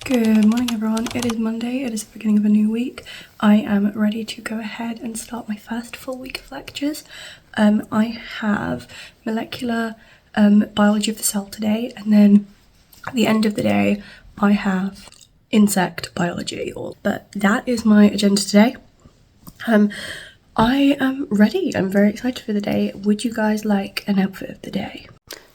Good morning everyone, it is Monday, it is the beginning of a new week. I am ready to go ahead and start my first full week of lectures. I have molecular biology of the cell today, and then at the end of the day I have insect biology. But that is my agenda today. I am ready, I'm very excited for the day. Would you guys like an outfit of the day?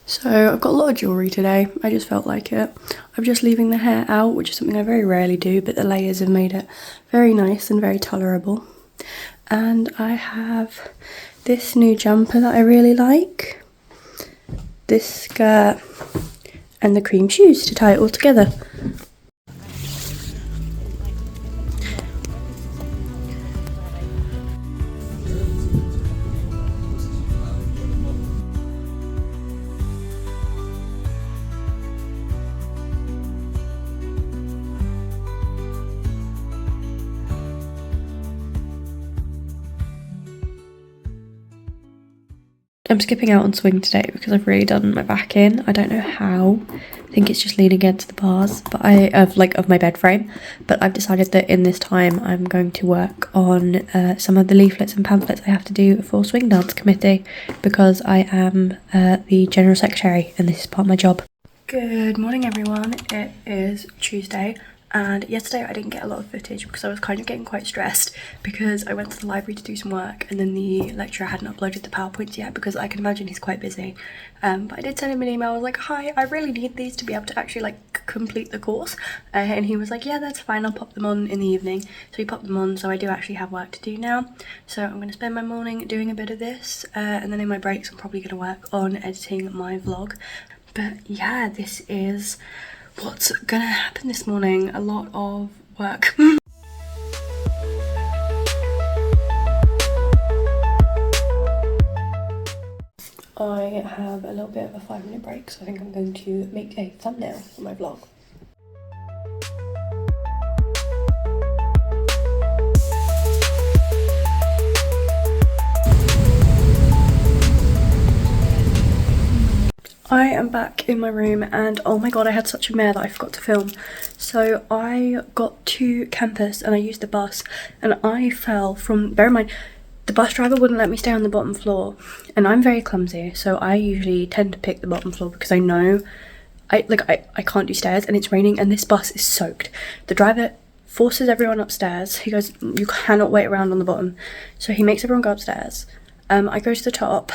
So I've got a lot of jewellery today, I just felt like it. I'm just leaving the hair out, which is something I very rarely do, but the layers have made it very nice and very tolerable. And I have this new jumper that I really like, this skirt, and the cream shoes to tie it all together. I'm skipping out on swing today because I've really done my back in. I don't know how. I think it's just leaning against the bars, but of my bed frame. But I've decided that in this time I'm going to work on some of the leaflets and pamphlets I have to do for swing dance committee, because I am the general secretary and this is part of my job. Good morning everyone. It is Tuesday. And yesterday I didn't get a lot of footage because I was kind of getting quite stressed because I went to the library to do some work and then the lecturer hadn't uploaded the PowerPoints yet, because I can imagine he's quite busy. But I did send him an email. I was like, hi, I really need these to be able to actually like complete the course. And he was like, yeah, that's fine, I'll pop them on in the evening. So he popped them on, so I do actually have work to do now. So I'm going to spend my morning doing a bit of this, and then in my breaks I'm probably going to work on editing my vlog. But yeah, this is what's gonna happen this morning. A lot of work. I have a little bit of a 5-minute break, so I think I'm going to make a thumbnail for my vlog. I am back in my room and oh my god, I had such a mare that I forgot to film. So I got to campus and I used the bus and I fell from, bear in mind, the bus driver wouldn't let me stay on the bottom floor and I'm very clumsy, so I usually tend to pick the bottom floor because I know I can't do stairs and it's raining and this bus is soaked. The driver forces everyone upstairs. He goes, you cannot wait around on the bottom. So he makes everyone go upstairs. I go to the top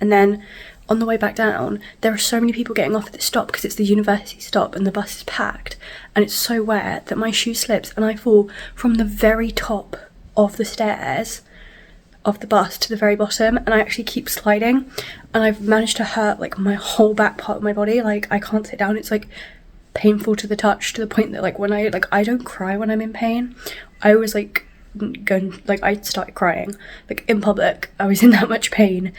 and then on the way back down, there are so many people getting off at this stop because it's the university stop and the bus is packed and it's so wet that my shoe slips and I fall from the very top of the stairs of the bus to the very bottom, and I actually keep sliding and I've managed to hurt like my whole back part of my body. Like I can't sit down, it's like painful to the touch, to the point that like when I don't cry when I'm in pain. I was like going, like I started crying like in public. I was in that much pain.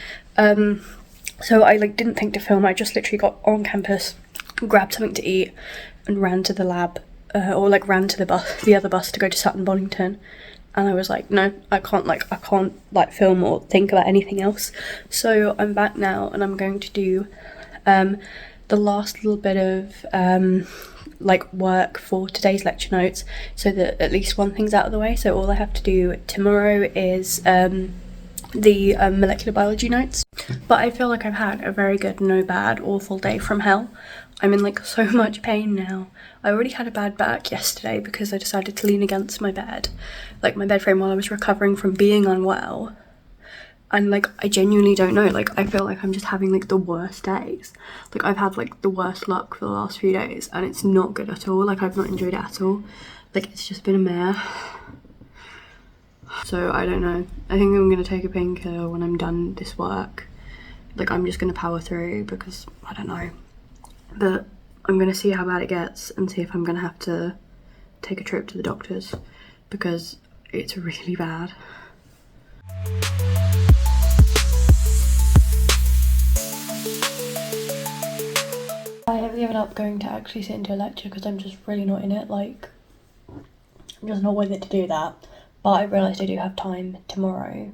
So I like didn't think to film. I just literally got on campus, grabbed something to eat and ran to the lab, or like ran to the other bus to go to Sutton, Bonington. And I was like, no, I can't film or think about anything else. So I'm back now and I'm going to do the last little bit of like work for today's lecture notes, so that at least one thing's out of the way. So all I have to do tomorrow is the molecular biology notes. But I feel like I've had a very good, no bad, awful day from hell. I'm in like so much pain now. I already had a bad back yesterday because I decided to lean against my bed, like my bed frame, while I was recovering from being unwell. And like I genuinely don't know, like I feel like I'm just having like the worst days. Like I've had like the worst luck for the last few days and it's not good at all. Like I've not enjoyed it at all. Like it's just been a mare. So I don't know. I think I'm gonna take a painkiller when I'm done this work. Like I'm just gonna power through because I don't know. But I'm gonna see how bad it gets and see if I'm gonna have to take a trip to the doctors because it's really bad. I have given up going to actually sit into a lecture because I'm just really not in it. Like I'm just not with it to do that. But I realised I do have time tomorrow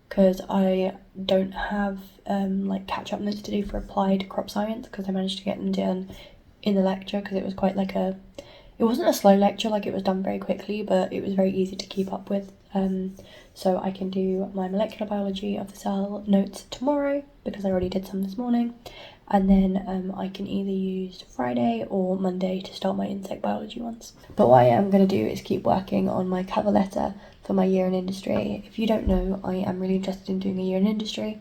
because I don't have like catch-up notes to do for applied crop science because I managed to get them done in the lecture because it was quite like a it wasn't a slow lecture, like it was done very quickly, but it was very easy to keep up with. So I can do my molecular biology of the cell notes tomorrow because I already did some this morning, and then I can either use Friday or Monday to start my insect biology ones. But what I am going to do is keep working on my cover letter for my year in industry. If you don't know, I am really interested in doing a year in industry,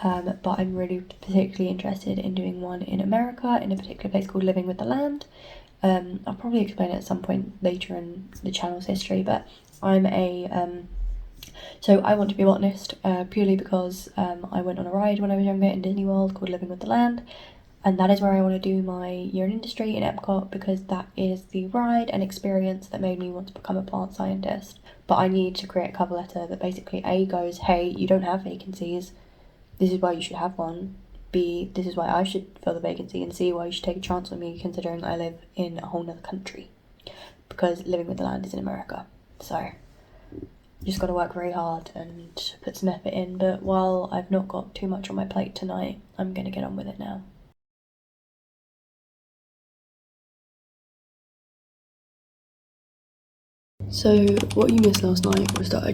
but I'm really particularly interested in doing one in America, in a particular place called Living with the Land. I'll probably explain it at some point later in the channel's history, but I'm so I want to be a botanist purely because I went on a ride when I was younger in Disney World called Living with the Land, and that is where I want to do my year in industry in Epcot, because that is the ride and experience that made me want to become a plant scientist. But I need to create a cover letter that basically A goes, hey, you don't have vacancies, this is why you should have one. B, this is why I should fill the vacancy, and C, why you should take a chance on me considering I live in a whole nother country, because Living with the Land is in America. So you just got to work very hard and put some effort in, but while I've not got too much on my plate tonight, I'm going to get on with it now. So what you missed last night was that I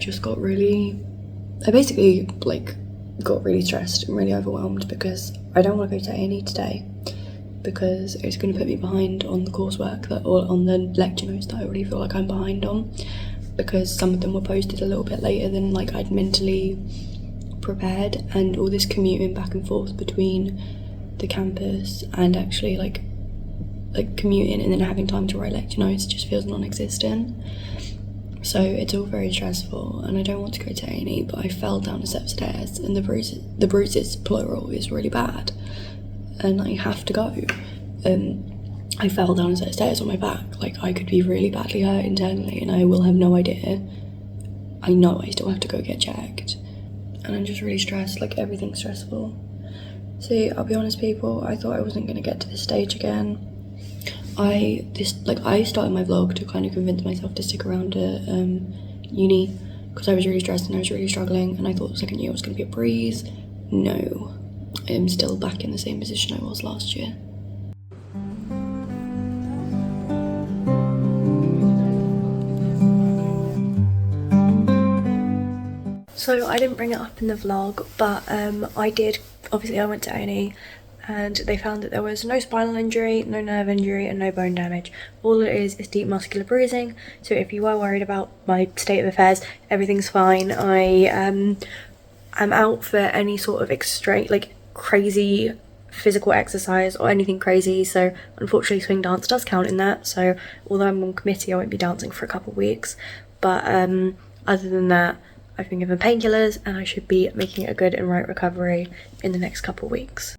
basically got really stressed and really overwhelmed because I don't want to go to A&E today because it's going to put me behind on the coursework or on the lecture notes that I already feel like I'm behind on, because some of them were posted a little bit later than I'd mentally prepared, and all this commuting back and forth between the campus and actually like commuting and then having time to write lecture notes just feels non-existent. So it's all very stressful, and I don't want to go to A&E, but I fell down a set of stairs, and the bruises plural is really bad, and I have to go. I fell down a set of stairs on my back. I could be really badly hurt internally, and I will have no idea. I know I still have to go get checked, and I'm just really stressed. Everything's stressful. See, I'll be honest, people, I thought I wasn't going to get to this stage again. I started my vlog to kind of convince myself to stick around at uni because I was really stressed and I was really struggling, and I thought the second year was going to be a breeze. No, I'm still back in the same position I was last year. So I didn't bring it up in the vlog, but I did. Obviously I went to A&E and they found that there was no spinal injury, no nerve injury and no bone damage. All it is deep muscular bruising, so if you were worried about my state of affairs, everything's fine. I am out for any sort of crazy physical exercise or anything crazy, so unfortunately swing dance does count in that, so although I'm on committee I won't be dancing for a couple of weeks, but other than that I've been given painkillers and I should be making a good and right recovery in the next couple of weeks.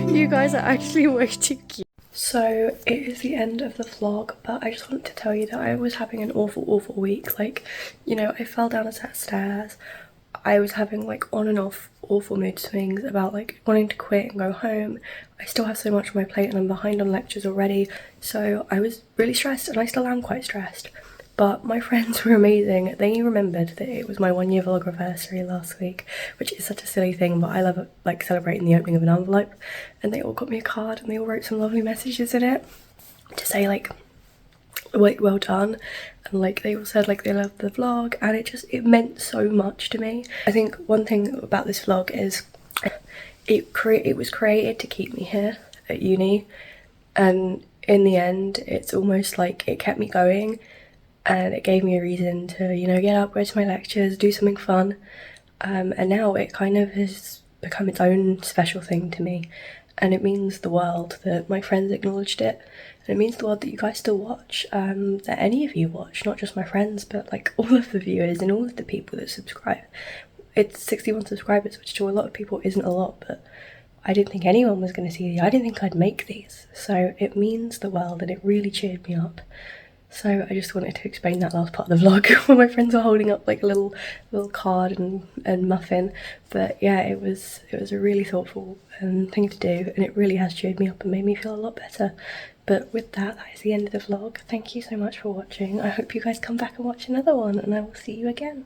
You guys are actually way too cute. So it is the end of the vlog, but I just wanted to tell you that I was having an awful week. I fell down a set of stairs. I was having on and off awful mood swings about wanting to quit and go home. I still have so much on my plate and I'm behind on lectures already, so I was really stressed, and I still am quite stressed. But my friends were amazing. They remembered that it was my 1 year vlog anniversary last week, which is such a silly thing, but I love celebrating the opening of an envelope. And they all got me a card and they all wrote some lovely messages in it to say well done, and they all said they loved the vlog, and it meant so much to me. I think one thing about this vlog is it was created to keep me here at uni, and in the end it's almost it kept me going. And it gave me a reason to, get up, go to my lectures, do something fun. And now it kind of has become its own special thing to me. And it means the world that my friends acknowledged it. And it means the world that you guys still watch, that any of you watch, not just my friends, but all of the viewers and all of the people that subscribe. It's 61 subscribers, which to a lot of people isn't a lot, but I didn't think anyone was going to see these. I didn't think I'd make these. So it means the world, and it really cheered me up. So I just wanted to explain that last part of the vlog where my friends were holding up like a little card and muffin. But yeah, it was a really thoughtful thing to do, and it really has cheered me up and made me feel a lot better. But with that, that is the end of the vlog. Thank you so much for watching. I hope you guys come back and watch another one, and I will see you again.